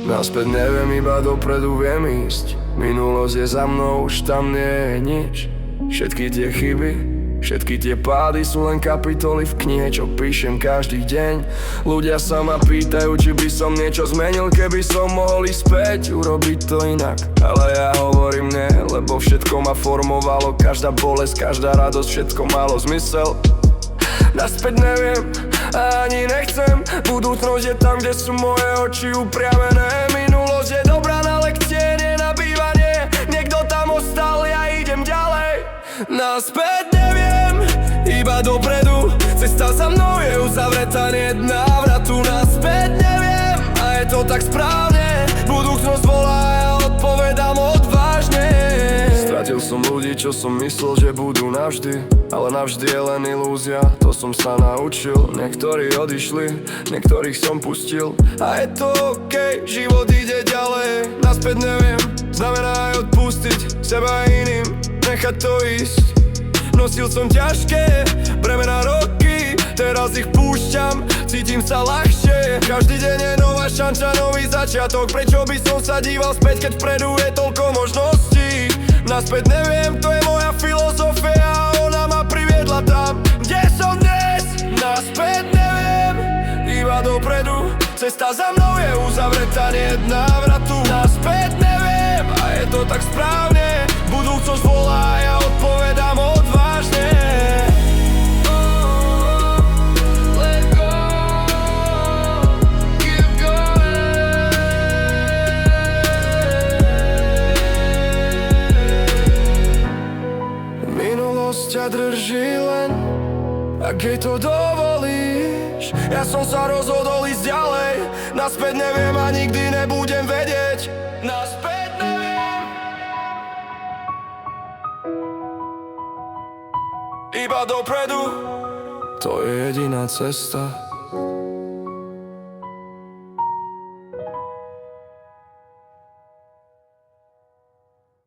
Naspäť neviem, iba dopredu viem ísť. Minulosť je za mnou, už tam nie je nič. Všetky tie chyby, všetky tie pády sú len kapitoly v knihe, čo píšem každý deň. Ľudia sa ma pýtajú, či by som niečo zmenil, keby som mohol ísť späť, urobiť to inak. Ale ja hovorím nie, lebo všetko ma formovalo. Každá bolesť, každá radosť, všetko malo zmysel. Naspäť neviem a ani nechcem. Budúcnosť je tam, kde sú moje oči upriamené. Minulosť je dobrá na lekcie, nie na bývanie. Niekto tam ostal, ja idem ďalej. Naspäť neviem, iba dopredu. Cesta za mnou je uzavretá, nie návratu. Naspäť neviem a je to tak správne. Budúcnosť volá, ja odpovedám odvážne. Stratil som ľudí, čo som myslel, že budú navždy, ale navždy je len ilúzia, to som sa naučil. Niektorí odišli, niektorých som pustil. A je to okej, život ide ďalej. Naspäť neviem, znamená aj odpustiť seba iným, nechať to ísť. Nosil som ťažké bremena roky, teraz ich púšťam, cítim sa ľahšie. Každý deň je nová šanca, nový začiatok. Prečo by som sa díval späť, keď vpredu je toľko možností? Naspäť neviem, to je moja filozofia a ona ma priviedla tam, kde som dnes. Naspäť neviem, iba dopredu. Cesta za mnou je uzavretá, nie návratu. Naspäť neviem a je to tak správne. Budúcnosť volá, ja odpovedám odvážne. Ťa drží len, ak jej to dovolíš. Ja som sa rozhodol ísť ďalej. Naspäť neviem a nikdy nebudem vedieť. Naspäť neviem, iba dopredu. To je jediná cesta.